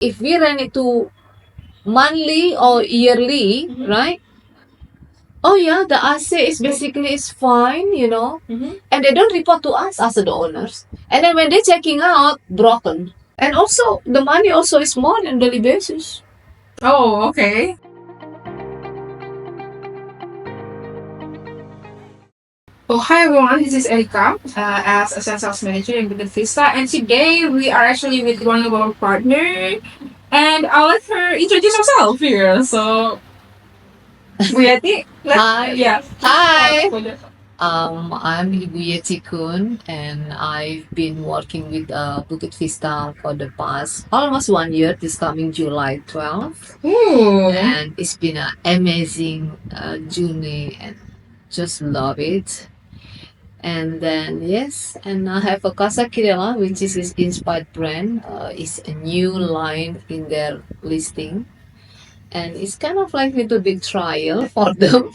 If we rent it to monthly or yearly, right? Oh yeah, the AC is basically is fine, and they don't report to us as the owners. And then when they're checking out, broken. And also the money also is more on daily basis. Oh, okay. Oh, hi everyone, this is Erika as a sales manager in Bukit Vista, and today we are actually with one of our partner, and I'll let her introduce herself here. So, Yetty, Hi. yeah. Hi. I'm Yetty Kuhn, and I've been working with Bukit Vista for the past almost 1 year. This coming July 12th, Ooh. and it's been an amazing journey, and just love it. And then yes, and I have a Casa Kirela, which is his inspired brand. It's a new line in their listing, and it's kind of like a little bit trial for them,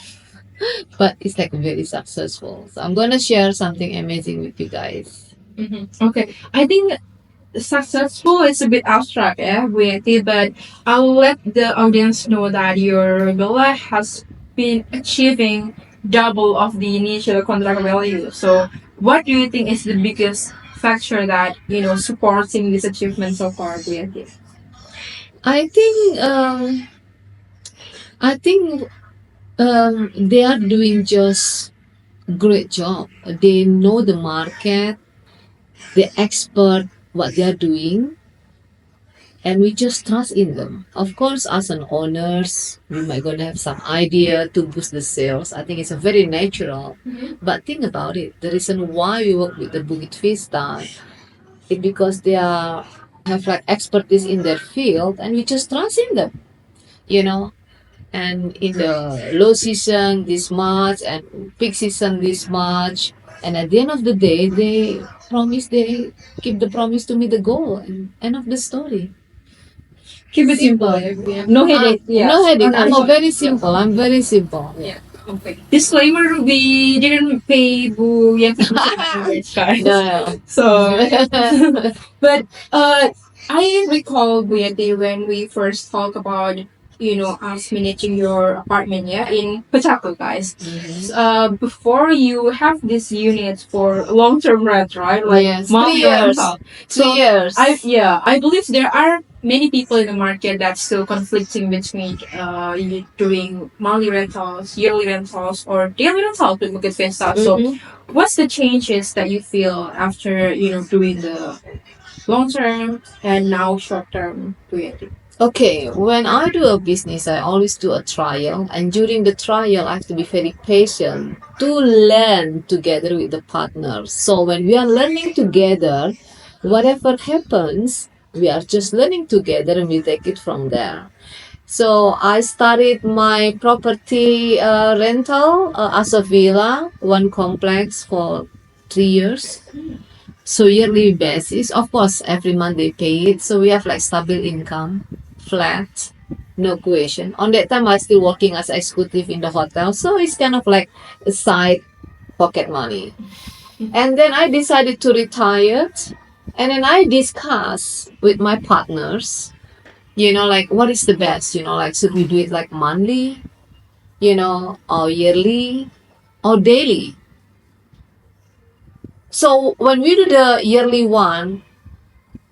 but it's like very successful. So I'm gonna share something amazing with you guys. Okay, I think successful is a bit abstract, yeah, Yetty, but I'll let the audience know that your villa has been achieving double of the initial contract value. So, what do you think is the biggest factor that supporting this achievement so far, Yetty? I think I think they are doing just great job. They know the market, they expert what they are doing, and we just trust in them. Of course, as an owners, we might gonna have some idea to boost the sales. I think it's a very natural. But think about it. The reason why we work with the Bukit Vista is because they have like expertise in their field, and we just trust in them. You know, and in the low season this much and peak season this much, and at the end of the day they keep the promise to meet the goal, and end of the story. Keep it simple. Yeah. No headache. Yeah. No headache. Okay. I'm very simple. I'm very simple. Yeah. Okay. Disclaimer: we didn't pay Bu Yeti guys. No. So, but I recall Bu Yeti when we first talked about us managing your apartment, yeah, in Pachako, guys. Before you have these units for long term rent, right? Like Yes, monthly 3 years. rental. 3 years. I believe there are many people in the market that's still conflicting between you doing monthly rentals, yearly rentals, or daily rentals with Bukit Vista. So, what's the changes that you feel after doing the long term and now short term doing? Okay, when I do a business, I always do a trial, and during the trial, I have to be very patient to learn together with the partners. So when we are learning together, whatever happens, we are just learning together, and we take it from there. So I started my property rental as a villa, one complex for 3 years. So yearly basis, of course, every month they pay it. So we have like stable income, flat, no question. On that time, I still working as executive in the hotel, so it's kind of like a side pocket money. And then I decided to retire, and then I discuss with my partners, like what is the best, like should we do it like monthly, or yearly, or daily. So when we do the yearly one,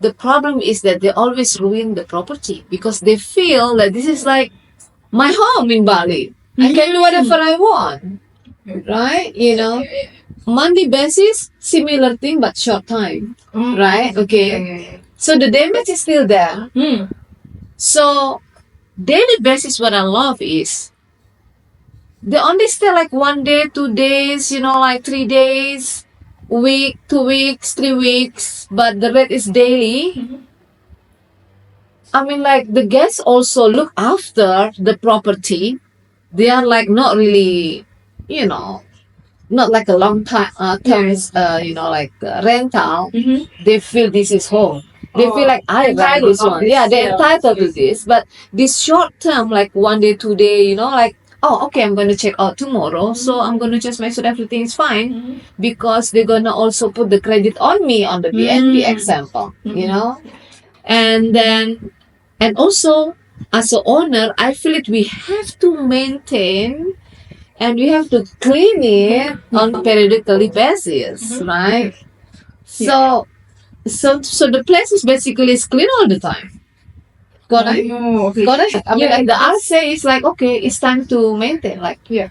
the problem is that they always ruin the property because they feel that this is like my home in Bali. I can do whatever I want, right? Monthly basis, similar thing but short time, right? Okay. So the damage is still there. So daily basis, what I love is they only stay like 1 day, 2 days, like 3 days, week, 2 weeks, 3 weeks, but the rate is daily. I mean, like the guests also look after the property. They are like not really, not like a long time like rental. They feel this is home. They feel like I rent this one. Yeah, they're entitled to this. But this short term, like 1 day, 2 day, like, oh, okay, I'm going to check out tomorrow. So I'm going to just make sure everything is fine because they're going to also put the credit on me on the BNB example, And then And also, as an owner, I feel it we have to maintain and we have to clean it on periodically basis, right? So, so the place is basically is clean all the time. Correct? Oh, okay. Correct. I mean, Yeah, like the that's- RSA is like, okay, it's time to maintain, like Yeah.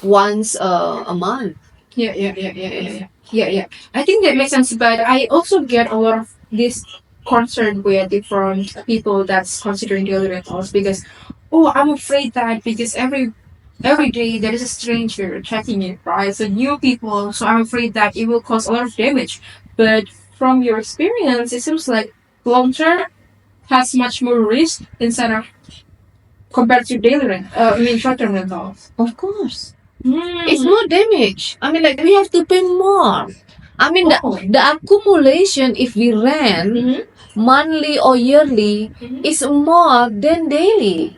once a month. Yeah. I think that makes sense, but I also get a lot of this concern with different people that's considering daily rentals because, oh, I'm afraid that because every day there is a stranger checking it, right? So new people, so I'm afraid that it will cause a lot of damage. But from your experience, it seems like long term has much more risk instead of compared to daily rent. I mean short term rentals. Of course. Mm. It's more damage. I mean, like we have to pay more. I mean, Oh. the accumulation if we rent Mhm. monthly or yearly Mhm. is more than daily.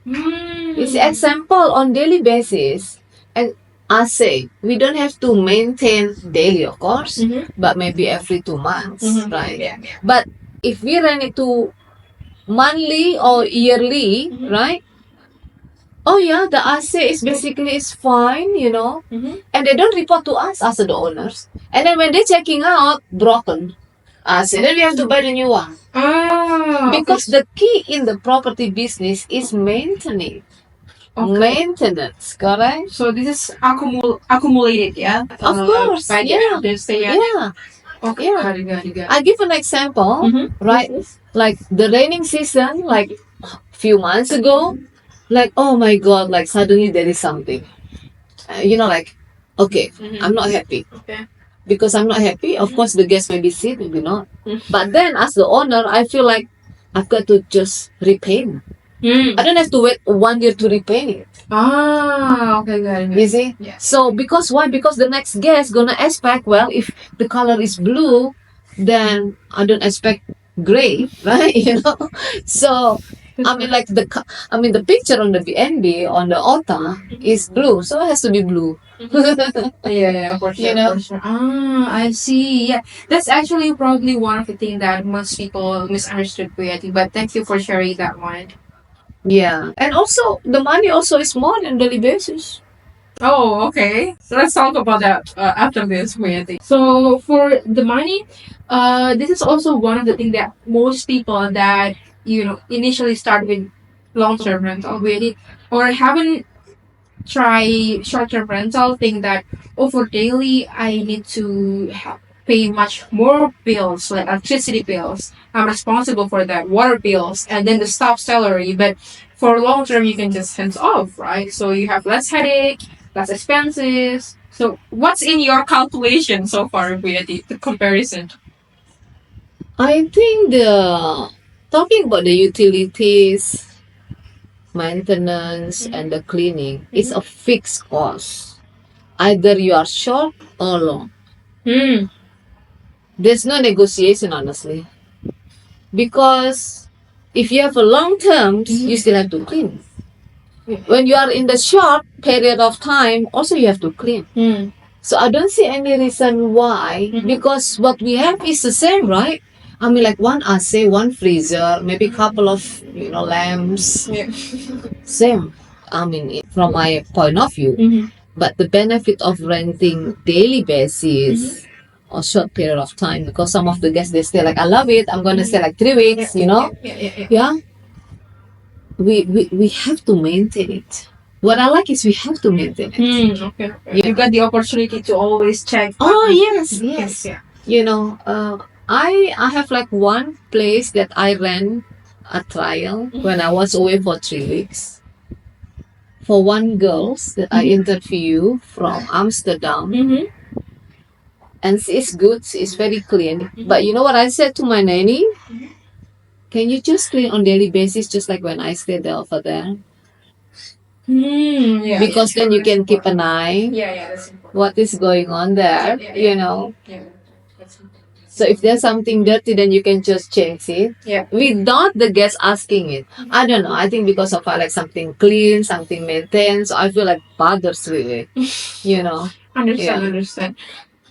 Mm. It's example on daily basis. And I say we don't have to maintain daily, of course, Mhm. but maybe every 2 months, Mhm. right? Yeah. But if we rent it to monthly or yearly, Mhm. right? Oh yeah, the assay is basically is fine, you know, Mhm. and they don't report to us as the owners. And then when they're checking out, broken. Assay, then we have to buy the new one. Ah. Because the key in the property business is maintenance. Okay. Maintenance, correct? So this is accumulated, yeah. Of course, By the yeah. others, yeah. Yeah. Okay. Yeah. Got it. I give an example, Mhm. right? Like the raining season, like few months ago, like oh my god, like suddenly there is something. You know, like okay, Mhm. I'm not happy. Okay. Because I'm not happy, of course the guest may be sick, maybe not. Mm. But then as the owner, I feel like I've got to just repay. I don't have to wait 1 year to repay it. Ah, okay, got it. You see? Yeah. So because why? Because the next guest gonna expect, well, if the color is blue, then I don't expect gray, right? You know? So I mean like the picture on the BNB on the OTA is blue, so it has to be blue. Yeah, for sure, You know? for sure. Ah, I see. Yeah, that's actually probably one of the things that most people misunderstood with it. But thank you for sharing that one. Yeah. And also the money also is more than daily basis. Oh, okay. So let's talk about that after this, Wendy. So for the money, this is also one of the things that most people that initially start with long-term rental with it or haven't try short-term rental think that for daily I need to pay much more bills like electricity bills. I'm responsible for that, water bills, and then the staff salary. But for long term, you can just hands off, right? So you have less headache, less expenses. So what's in your calculation so far with the comparison? I think the talking about the utilities, maintenance, and the cleaning is a fixed cost. Either you are short or long. Hmm. There's no negotiation, honestly. Because if you have a long term, you still have to clean. When you are in the short period of time, also you have to clean. Hmm. So I don't see any reason why, because what we have is the same, right? I mean, like one AC, one freezer, maybe a couple of lamps, Yeah. same. I mean, from my point of view. Mhm. But the benefit of renting daily basis or short period of time, because some of the guests they stay like, I love it. I'm gonna stay like 3 weeks. Yeah. We have to maintain it. What I like is we have to maintain it. Okay. You got the opportunity to always check. Oh yes. Yeah. I have like one place that I ran a trial when I was away for 3 weeks. For one girls that I interview from Amsterdam, Mm-hmm. and she's good, she's very clean. But you know what I said to my nanny? Can you just clean on daily basis, just like when I stayed there over there? Yeah. Because then you can keep an eye Yeah, that's important. what is going on there, Yeah. That's important. So if there's something dirty, then you can just change it. Yeah. Without the guest asking it. I don't know. I think because of I like something clean, something maintained, so I feel like bothers really. Understand.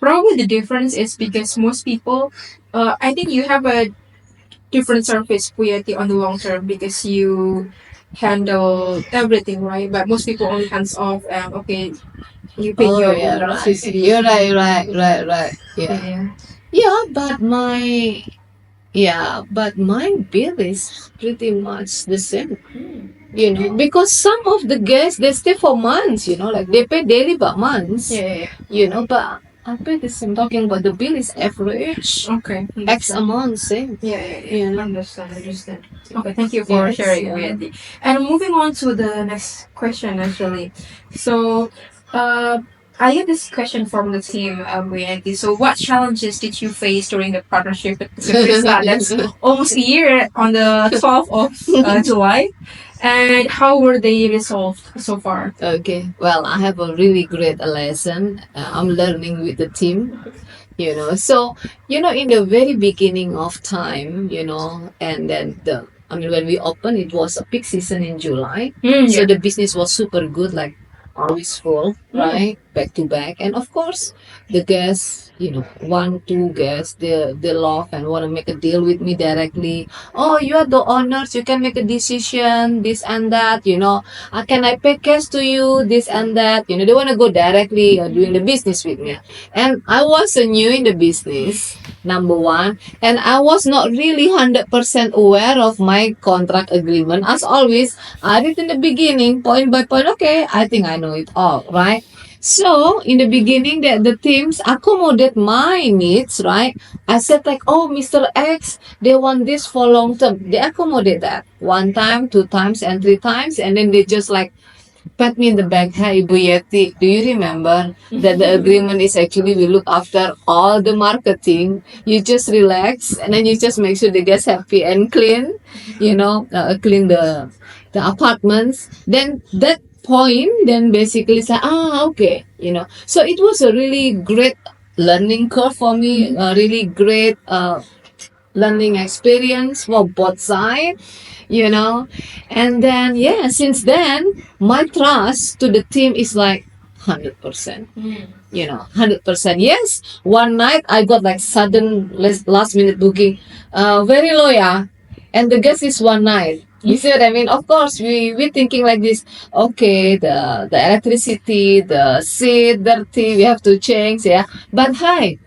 Probably the difference is because most people, I think you have a different service Yetty on the long term because you handle everything, right? But most people only hands off and okay, you pay Oh your yeah, own right. electricity. You're right. Yeah. Yeah. Yeah, but my bill is pretty much the same. Because some of the guests they stay for months, like they pay daily but months. Yeah. But I pay the same. Talking about the bill is average. Okay. X amount same. Yeah. Understand. Okay, thank you for Yes, sharing, yeah. Yetty. And moving on to the next question, actually. So, I have this question from the team, Yetty. So, what challenges did you face during the partnership with Bukit Vista? That's almost a year on the 12th of July. And how were they resolved so far? Okay. Well, I have a really great lesson. I'm learning with the team. So in the very beginning of time, and then when we opened, it was a peak season in July. So the business was super good, like always full, right? Back to back. And of course, the guests, one, two guests, they love and want to make a deal with me directly. Oh, you are the owners, you can make a decision, this and that, can I pay cash to you, this and that, they want to go directly doing the business with me. And I was new in the business, number one, and I was not really 100% aware of my contract agreement. As always, I did in the beginning, point by point, okay, I think I know it all, right? So, in the beginning, the teams accommodate my needs, right? I said like, oh, Mr. X, they want this for long term. They accommodate that one time, two times, and three times, and then they just like pat me in the back. Hey, Ibu Yetty, do you remember that the agreement is actually we look after all the marketing? You just relax and then you just make sure they get happy and clean, clean the apartments. Then that point, then basically say, okay, So it was a really great learning curve for me, a really great learning experience for both sides, and then since then my trust to the team is like 100%. 100%. Yes, one night I got like sudden last minute booking, very low, yeah, and the guest is one night. You see what I mean? Of course, we thinking like this. Okay, the electricity, the seat dirty, we have to change, yeah. But hi,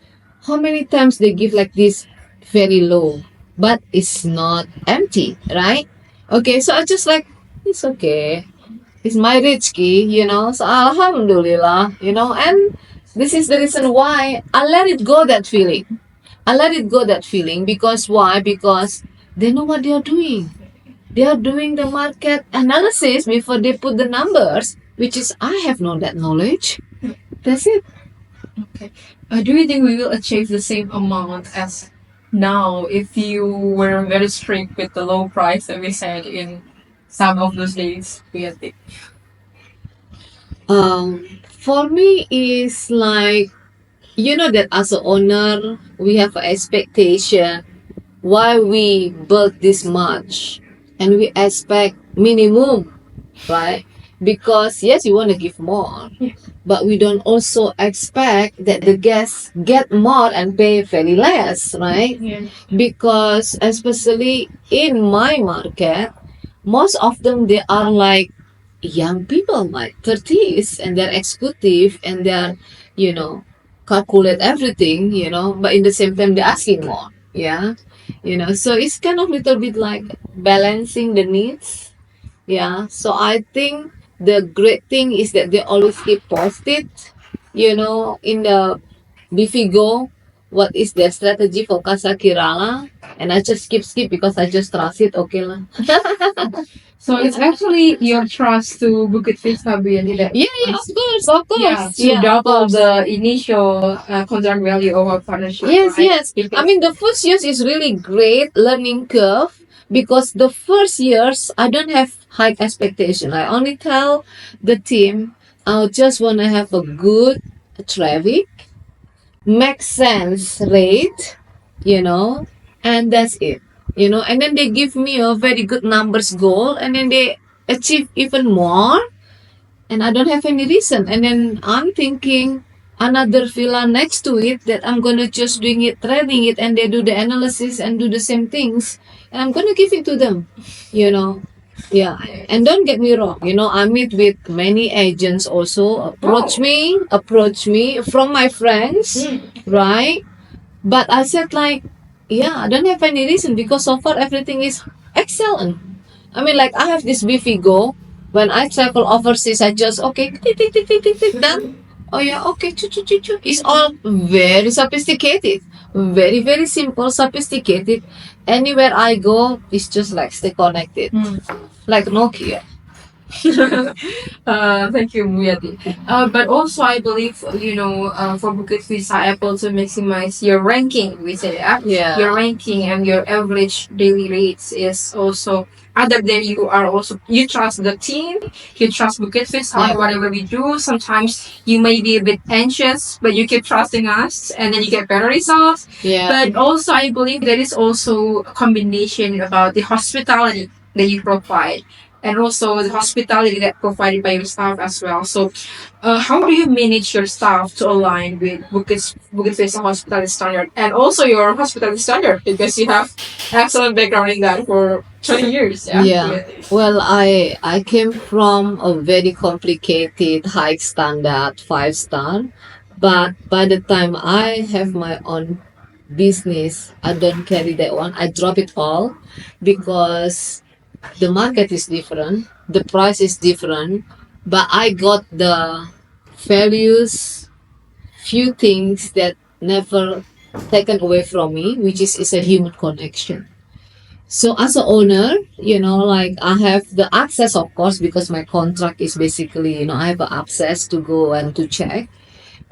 how many times they give like this very low, but it's not empty, right? Okay, so I just like, it's okay. It's my rich key, so alhamdulillah, and this is the reason why I let it go that feeling. I let it go that feeling because why? Because they know what they are doing. They are doing the market analysis before they put the numbers, which is I have not that knowledge. That's it. Okay. Do you think we will achieve the same amount as now if you were very strict with the low price that we said in some of those days? Yetty? For me, is like, that as an owner, we have an expectation why we build this much and we expect minimum, right? Because yes, you want to give more, but we don't also expect that the guests get more and pay very less, right? Because especially in my market, most of them they are like young people, like 30s, and they're executive and they're, calculate everything, but in the same time they're asking more. Yeah. So it's kind of little bit like balancing the needs. Yeah. So I think the great thing is that they always keep posted, in the Bifigo, what is their strategy for Casa Kirala, and I just skip because I just trust it. Okay lah. So it's actually your trust to Bukit Vista Yetty that Yeah, of course. yeah, to double the initial contract value of our partnership. Yes, right? yes. I mean, the first years is really great learning curve because the first years I don't have high expectation. I only tell the team I just want to have a good traffic, make sense rate, and that's it. And then they give me a very good numbers goal, and then they achieve even more, and I don't have any reason. And then I'm thinking, another villa next to it that I'm gonna just doing it, trading it, and they do the analysis and do the same things, and I'm gonna give it to them, you know. Yeah, and don't get me wrong, I meet with many agents also approach me from my friends, right? But I said like, yeah, I don't have any reason because so far everything is excellent. I mean, like I have this beefy go. When I travel overseas, I just okay, tick, tick, tick, tick, tick, tick, done. Oh yeah, okay, choo, choo, choo, choo. It's all very sophisticated, very very simple, sophisticated. Anywhere I go, it's just like stay connected, like Nokia. Thank you, Yeti. But also, I believe, for Bukit Vista, able to maximize your ranking, we say, Yeah. your ranking and your average daily rates is also, other than you trust the team, you trust Bukit Vista, Yeah. whatever we do. Sometimes you may be a bit anxious, but you keep trusting us, and then you get better results. Yeah. But also, I believe there is also a combination about the hospitality that you provide, and also the hospitality that provided by your staff as well. So, how do you manage your staff to align with Bukit Vista hospitality standard and also your hospitality standard, because you have excellent background in that for 20 years? Yeah. Well, I came from a very complicated high standard 5 star, but by the time I have my own business, I don't carry that one. I drop it all because the market is different, the price is different, but I got the values, few things that never taken away from me, which is a human connection. So as an owner, like I have the access, of course, because my contract is basically, I have access to go and to check.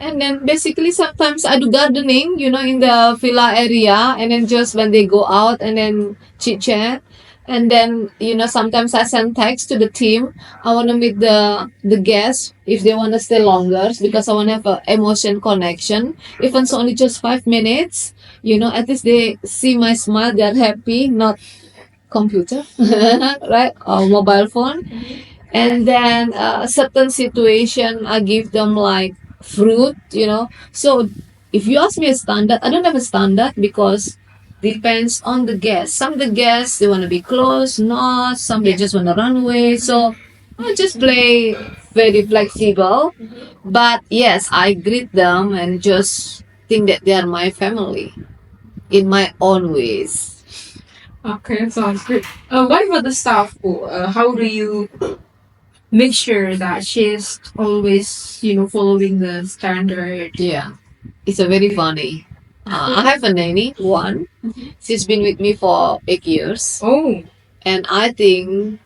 And then basically sometimes I do gardening, in the villa area, and then just when they go out and then chit chat. And then, sometimes I send text to the team. I want to meet the guests if they want to stay longer because I want to have an emotion connection. Even it's only just 5 minutes, at least they see my smile, they're happy, not computer, right? Or mobile phone. And then a certain situation, I give them like fruit, So if you ask me a standard, I don't have a standard because depends on the guest. Some of the guests they want to be close, not some they just want to run away. So I just play very flexible. But yes, I greet them and just think that they are my family in my own ways. Okay, sounds good. What about the staff? How do you make sure that she's always, following the standard? Yeah, it's a very funny. I have a nanny, one. She's been with me for 8 years. Oh, And I think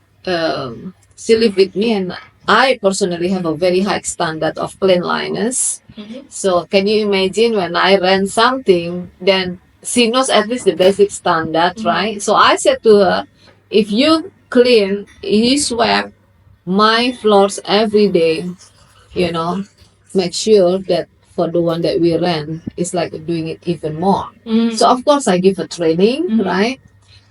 she lived with me, and I personally have a very high standard of cleanliness. So can you imagine when I rent something, then she knows at least the basic standard, right? So I said to her, if you clean, you sweep my floors every day, make sure that for the one that we rent, it's like doing it even more. So of course I give a training, right?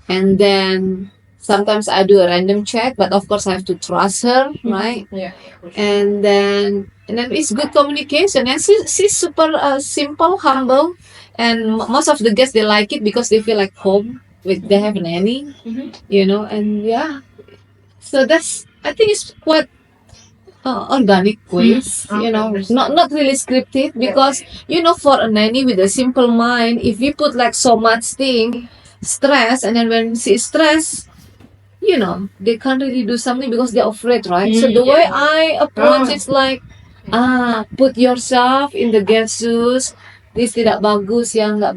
And then sometimes I do a random check, but of course I have to trust her, right? Yeah. And then it's good communication, and she's super simple, humble, and most of the guests they like it because they feel like home. They have a nanny, and yeah. So that's I think it's quite organic ways, not really scripted because for a nanny with a simple mind, if we put like so much thing, stress, and then when she's stressed, they can't really do something because they're afraid, right? So the way I approach is like, put yourself in the guest shoes. This tidak bagus, yang nggak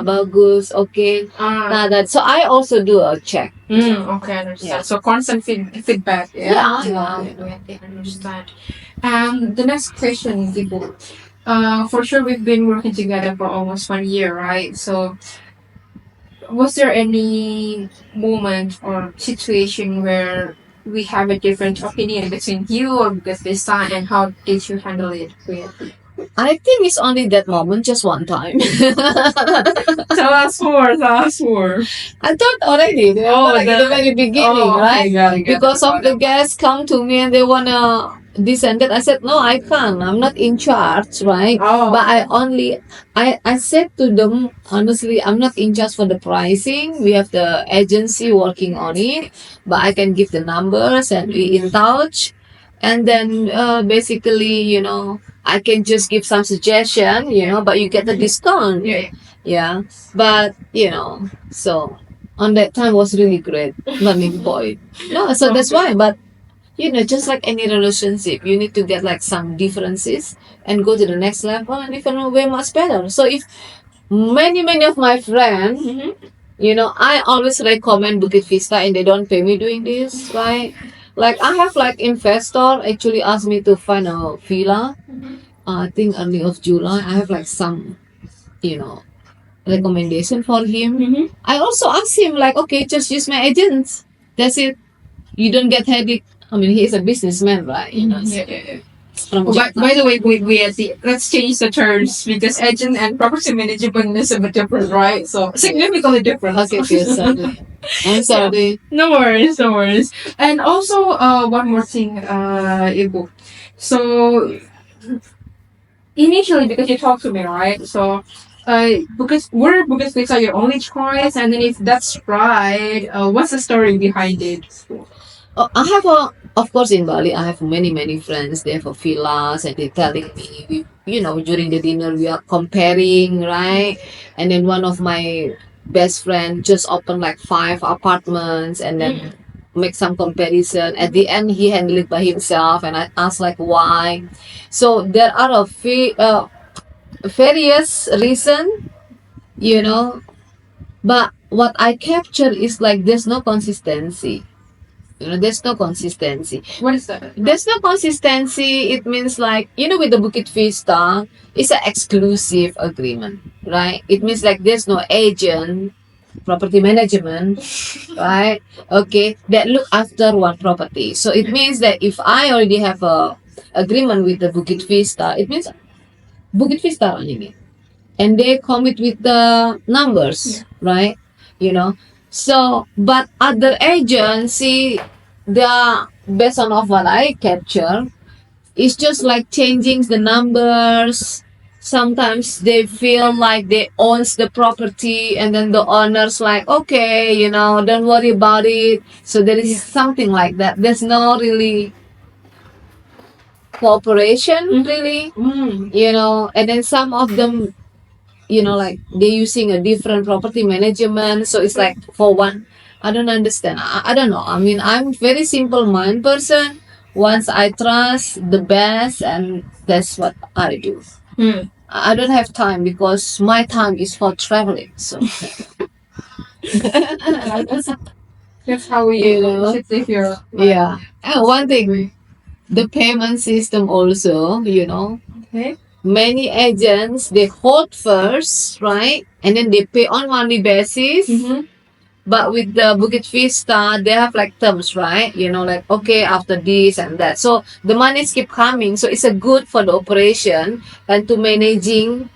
bagus, okay. Nah, so I also do a check. Okay, understand. Yeah. So constant feedback. Yeah. I understand. The next question, people. For sure, we've been working together for almost 1 year, right? So, was there any moment or situation where we have a different opinion between you or Bukit Vista, and how did you handle it? I think it's only that moment, just one time. Tell us more. I thought already, like at the very beginning, right? Got it. Because of the guests come to me and they wanna, this and that. I said, no, I can't. I'm not in charge, right? Oh. But I said to them, honestly, I'm not in charge for the pricing. We have the agency working on it, but I can give the numbers and be in touch. And then basically, I can just give some suggestion, but you get a discount. Yeah. Yeah. But, so on that time was really great learning point. No, so that's why. But just like any relationship, you need to get like some differences and go to the next level and even way much better. So if many of my friends, I always recommend Bukit Vista and they don't pay me doing this, right? Like I have like investor actually asked me to find a villa. I think early of July. I have like some, recommendation for him. I also asked him like, okay, just use my agents. That's it. You don't get headache. I mean, he is a businessman, right? Yeah. From Oh, by Jakarta. the way, let's change the terms because agent and property management is a bit different, right? So significantly different. Okay, sorry. I'm sorry. No worries, no worries. And also, one more thing, Ibu. So initially, because you talked to me, right? So, because we're Bukit Vista your only choice, and then if that's right, what's the story behind it? I have of course, in Bali, I have many friends. They have a villas, and they're telling me, during the dinner we are comparing, right? And then one of my best friend just opened like 5 apartments, and then make some comparison. At the end, he handled it by himself, and I asked like why. So there are various reason, but what I capture is like there's no consistency. There's no consistency. What is that? There's no consistency. It means like, with the Bukit Vista, it's an exclusive agreement, right? It means like there's no agent, property management, right? Okay, that look after one property. So it means that if I already have a agreement with the Bukit Vista, it means Bukit Vista running it. And they commit with the numbers, right? So, but other agency, they are based on of what I capture, it's just like changing the numbers. Sometimes they feel like they owns the property, and then the owner's like, okay, don't worry about it. So there is something like that. There's no really cooperation, really, and then some of them, like they're using a different property management. So it's like for one, I don't understand. I don't know. I mean, I'm very simple mind person. Once I trust the best, and that's what I do. I don't have time because my time is for traveling. So That's how we should live here. yeah. And one thing, the payment system also, Okay. many agents, they hold first, right? And then they pay on monthly basis. But with the Bukit Vista, they have like terms, right? Like, okay, after this and that. So the monies keep coming. So it's a good for the operation and to managing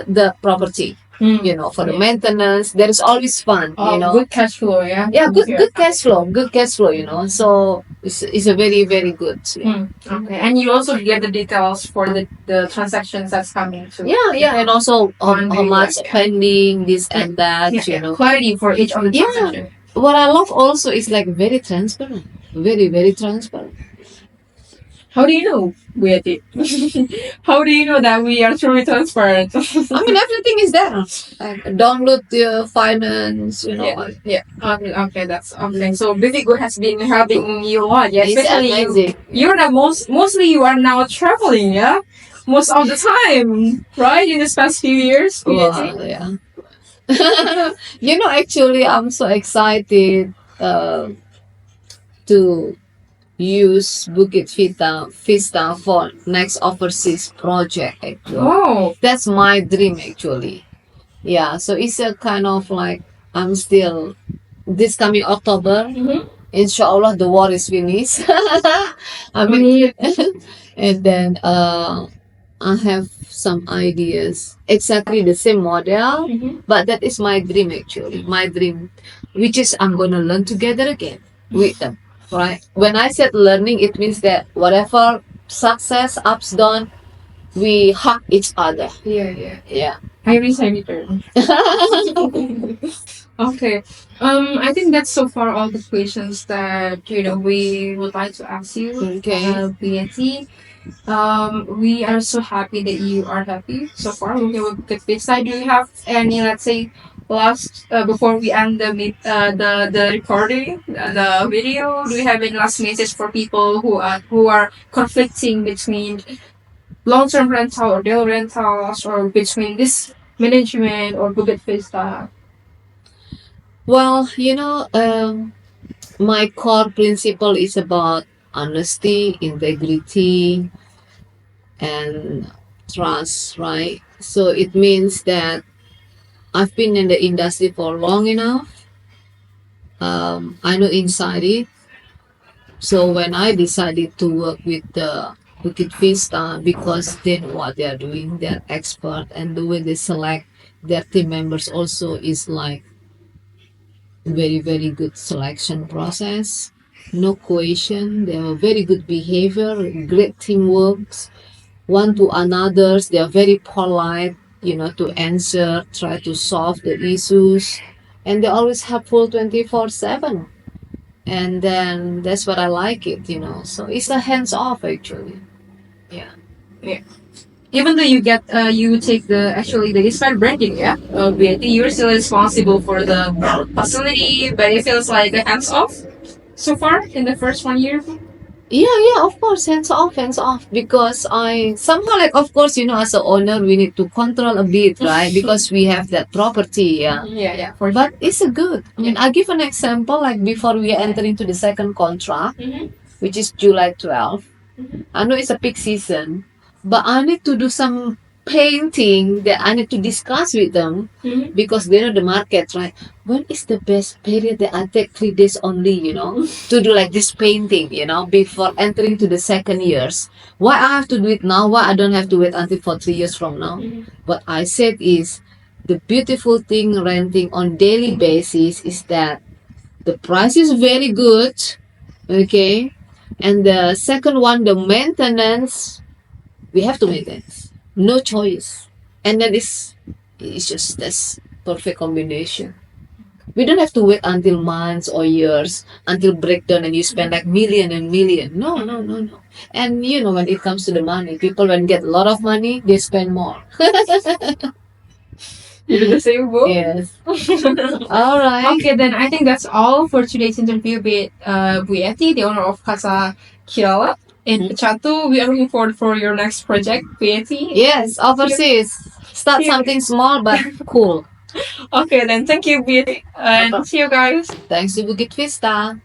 the property, for the maintenance. There is always fun, Good cash flow, yeah. Yeah, good cash flow. Good cash flow, So it's a very, very good. Okay, and you also get the details for the transactions that's coming to. Yeah, and also how much Yeah. pending, this and that, Clarity for each of the Yeah. transaction. What I love also is like very transparent. Very, very transparent. How do you know, Yetty? How do you know that we are truly transparent? I mean, everything is there. Like, download the finance, Yeah. Okay, that's okay. So Bivigo has been helping you a lot, yeah. It's Especially amazing. you're the mostly you are now traveling, yeah. Most of the time, right? In this past few years, Wow, yeah. Actually, I'm so excited to use Bukit Vista for next overseas project. Actually, Oh, that's my dream actually. Yeah, so it's a kind of like I'm still this coming October. Inshallah, the war is finished. I mean, and then I have some ideas, exactly the same model, but that is my dream actually. My dream, which is I'm gonna learn together again with them. right? When I said learning, it means that whatever success, ups, down, we hug each other. Yeah. Yeah. I return. Okay. I think that's so far all the questions that we would like to ask you. Okay. Betty. We are so happy that you are happy so far. Okay, with Bukit Vista. Do you have any, let's say, last before we end the recording, the video? Do you have any last message for people who are conflicting between long-term rental or daily rentals, or between this management or Bukit Vista? Well, my core principle is about honesty, integrity, and trust, right? So it means that I've been in the industry for long enough. I know inside it. So when I decided to work with the Bukit Vista, because they know what they are doing, they're expert, and the way they select their team members also is like very, very good selection process. No cohesion. They have a very good behavior, great teamwork, one to another's. They are very polite, to answer, try to solve the issues, and they're always helpful 24/7. And then that's what I like it. So it's a hands off actually. Yeah. Even though you take the expat branding, yeah, BAT, you're still responsible for the facility, but it feels like a hands off so far in the first 1 year. Yeah, of course, hands off. Because I somehow, like, of course, as a owner, we need to control a bit, right? Because we have that property, yeah. Yeah. But it's a good. I mean, I give an example, like before we enter into the second contract, which is July 12th. I know it's a peak season, but I need to do some painting that I need to discuss with them because they know the market, right? When is the best period that I take 3 days only, to do like this painting, before entering to the second years. Why I have to do it now? Why I don't have to wait until for 3 years from now? What I said is the beautiful thing renting on daily basis is that the price is very good, okay? And the second one, the maintenance, we have to maintain. No choice. And then it's just this perfect combination. We don't have to wait until months or years until breakdown and you spend like million and million. No. And when it comes to the money, people when get a lot of money, they spend more. You do the same book? Yes. All right. Okay, then I think that's all for today's interview with Bu Yetty, the owner of Casa Kirala in Pechatu. We are looking forward for your next project, Bu Yetty. Yes, overseas. Start something small but cool. Okay, then thank you, Bu Yetty, and see you guys. Thanks to Bukit Vista.